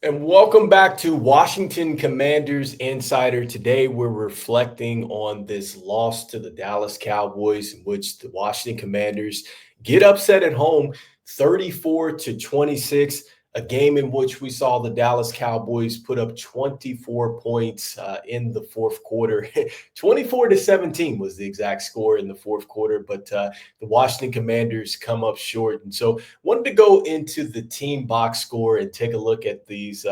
And welcome back to Washington Commanders Insider. Today, we're reflecting on this loss to the Dallas Cowboys, in which the Washington Commanders get upset at home 34 to 26, a game in which we saw the Dallas Cowboys put up 24 points in the fourth quarter. 24 to 17 was the exact score in the fourth quarter, but the Washington Commanders come up short. And so wanted to go into the team box score and take a look at these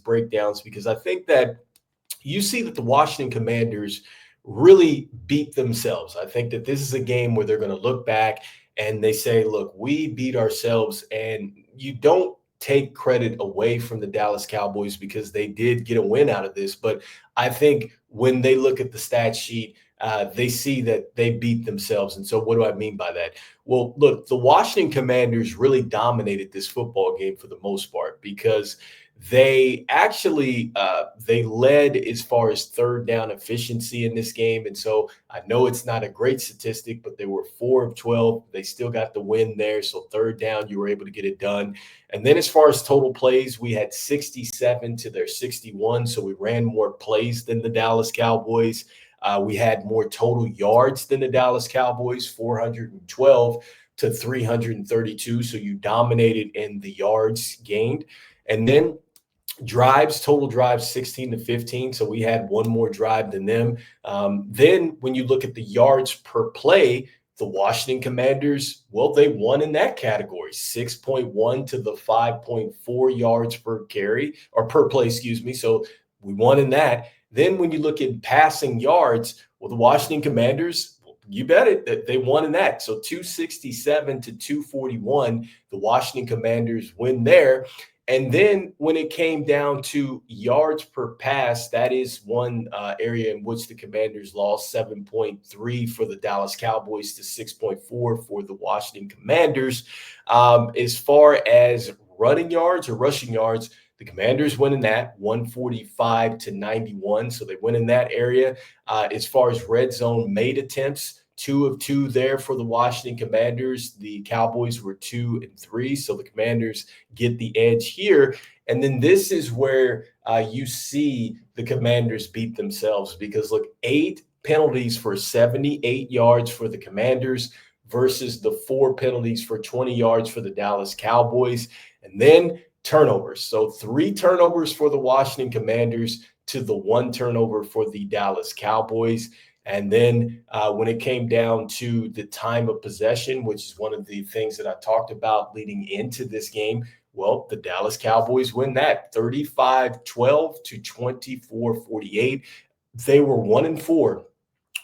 breakdowns because I think that you see that the Washington Commanders really beat themselves. I think that this is a game where they're going to look back and they say, look, we beat ourselves. And you don't take credit away from the Dallas Cowboys because they did get a win out of this. But I think when they look at the stat sheet, they see that they beat themselves. And so what do I mean by that? Well, look, the Washington Commanders really dominated this football game for the most part because they actually they led as far as third down efficiency in this game. And so I know it's not a great statistic, but they were 4 of 12. They still got the win there. So third down, you were able to get it done. And then as far as total plays, we had 67 to their 61. So we ran more plays than the Dallas Cowboys. We had more total yards than the Dallas Cowboys, 412 to 332. So you dominated in the yards gained. And then total drives 16 to 15. So we had one more drive than them. Then when you look at the yards per play, the Washington Commanders, well, they won in that category, 6.1 to the 5.4 yards per carry or per play, excuse me. So we won in that. Then when you look at passing yards, well, the Washington Commanders, you bet it, they won in that. So 267 to 241, the Washington Commanders win there. And then when it came down to yards per pass, that is one area in which the Commanders lost, 7.3 for the Dallas Cowboys to 6.4 for the Washington Commanders. As far as running yards or rushing yards, the Commanders win in that 145 to 91. So they win in that area. As far as red zone made attempts, 2 of 2 there for the Washington Commanders. The Cowboys were 2 and 3. So the Commanders get the edge here. And then this is where you see the Commanders beat themselves because look, 8 penalties for 78 yards for the Commanders versus the 4 penalties for 20 yards for the Dallas Cowboys. And then turnovers. So 3 turnovers for the Washington Commanders to the 1 turnover for the Dallas Cowboys. And then when it came down to the time of possession, which is one of the things that I talked about leading into this game, well, the Dallas Cowboys win that 35-12 to 24-48. They were 1 and 4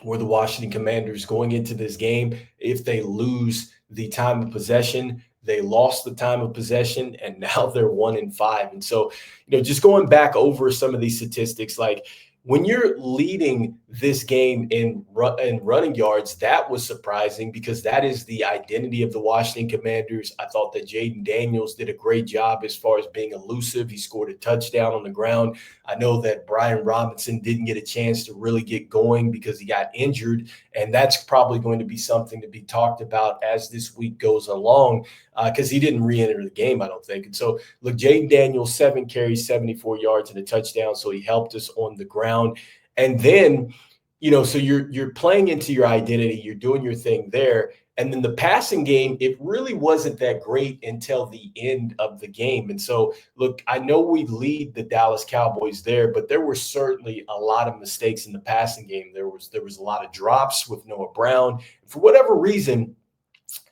were the Washington Commanders going into this game. If they lose the time of possession, they lost the time of possession, and now they're 1 and 5. And so, just going back over some of these statistics, like when you're leading this game in running yards, that was surprising because that is the identity of the Washington Commanders. I thought that Jaden Daniels did a great job as far as being elusive. He scored a touchdown on the ground. I know that Brian Robinson didn't get a chance to really get going because he got injured, and that's probably going to be something to be talked about as this week goes along because he didn't re-enter the game, I don't think. And so, look, Jaden Daniels, 7 carries, 74 yards, and a touchdown, so he helped us on the ground. And then, so you're playing into your identity, you're doing your thing there. And then the passing game, it really wasn't that great until the end of the game. And so, look, I know we lead the Dallas Cowboys there, but there were certainly a lot of mistakes in the passing game. There was a lot of drops with Noah Brown. For whatever reason,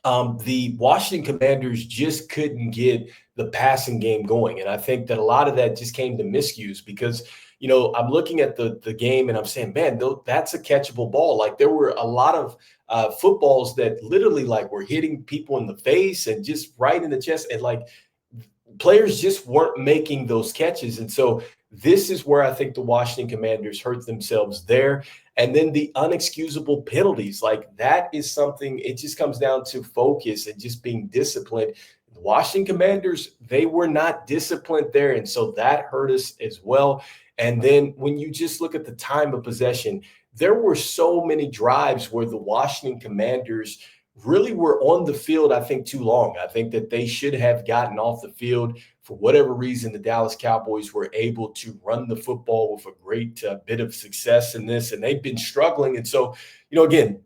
the Washington Commanders just couldn't get the passing game going. And I think that a lot of that just came to miscues because, I'm looking at the game and I'm saying, man, that's a catchable ball. Like there were a lot of footballs that literally like were hitting people in the face and just right in the chest. And like players just weren't making those catches. And so this is where I think the Washington Commanders hurt themselves there. And then the unexcusable penalties, like that is something, it just comes down to focus and just being disciplined. The Washington Commanders, they were not disciplined there. And so that hurt us as well. And then when you just look at the time of possession, there were so many drives where the Washington Commanders really were on the field, I think, too long. I think that they should have gotten off the field. For whatever reason, the Dallas Cowboys were able to run the football with a great bit of success in this, and they've been struggling. And so, again,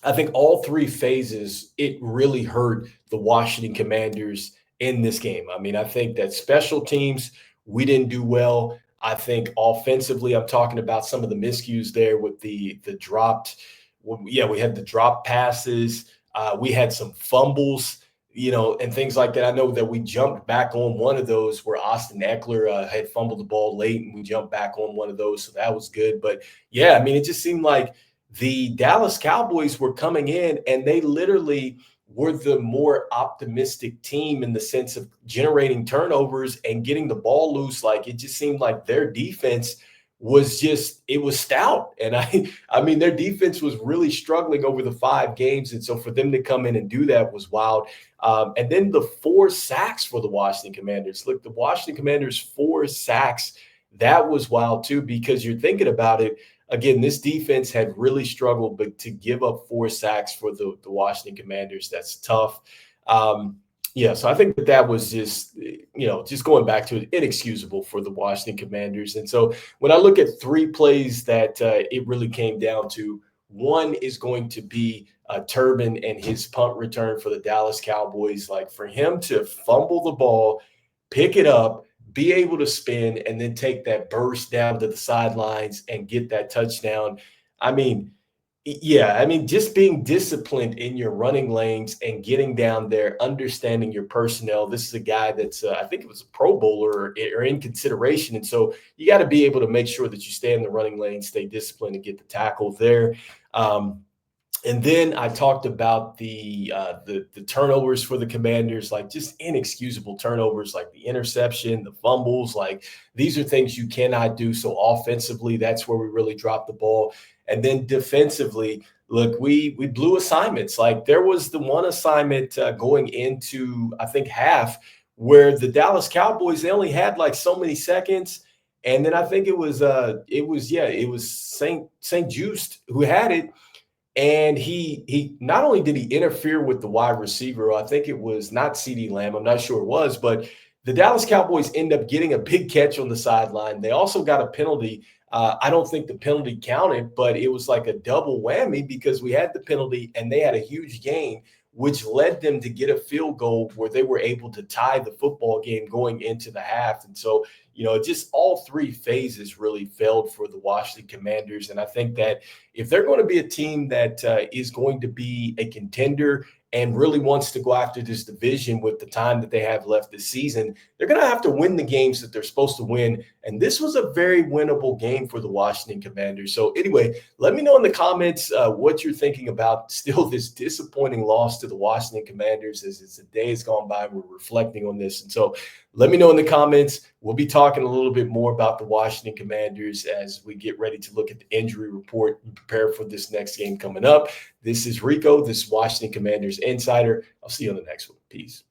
I think all three phases, it really hurt the Washington Commanders in this game. I mean, I think that special teams, we didn't do well. I think offensively, I'm talking about some of the miscues there with the dropped. Well, yeah, we had the drop passes. We had some fumbles, and things like that. I know that we jumped back on one of those where Austin Eckler had fumbled the ball late, and we jumped back on one of those, so that was good. But yeah, I mean, it just seemed like the Dallas Cowboys were coming in and they literally were the more optimistic team in the sense of generating turnovers and getting the ball loose. Like, it just seemed like their defense was just, it was stout. And I mean, their defense was really struggling over the 5 games. And so for them to come in and do that was wild. And then the 4 sacks for the Washington Commanders. Look, the Washington Commanders, 4 sacks. That was wild too, because you're thinking about it. Again, this defense had really struggled, but to give up 4 sacks for the Washington Commanders, that's tough. Yeah, so I think that was just, just going back to it, inexcusable for the Washington Commanders. And so when I look at 3 plays that it really came down to, one is going to be Turbin and his punt return for the Dallas Cowboys. Like, for him to fumble the ball, pick it up, be able to spin, and then take that burst down to the sidelines and get that touchdown. I mean, yeah, I mean, just being disciplined in your running lanes and getting down there, understanding your personnel. This is a guy that's, I think it was a Pro Bowler or in consideration. And so you got to be able to make sure that you stay in the running lane, stay disciplined, and get the tackle there. And then I talked about the turnovers for the Commanders, like just inexcusable turnovers, like the interception, the fumbles. Like, these are things you cannot do. So offensively, that's where we really dropped the ball. And then defensively, look, we blew assignments. Like, there was the one assignment going into, I think, half, where the Dallas Cowboys, they only had like so many seconds. And then I think it was St. Just who had it. And he not only did he interfere with the wide receiver, I think it was not CeeDee Lamb, I'm not sure it was, but the Dallas Cowboys end up getting a big catch on the sideline. They also got a penalty. I don't think the penalty counted, but it was like a double whammy because we had the penalty and they had a huge gain, which led them to get a field goal where they were able to tie the football game going into the half. And so, just all 3 phases really failed for the Washington Commanders. And I think that if they're going to be a team that is going to be a contender and really wants to go after this division with the time that they have left this season, they're going to have to win the games that they're supposed to win. And this was a very winnable game for the Washington Commanders. So anyway, let me know in the comments what you're thinking about still this disappointing loss to the Washington Commanders as the day has gone by. We're reflecting on this. And so let me know in the comments. We'll be talking a little bit more about the Washington Commanders as we get ready to look at the injury report and prepare for this next game coming up. This is Rico, this Washington Commanders Insider. I'll see you on the next one. Peace.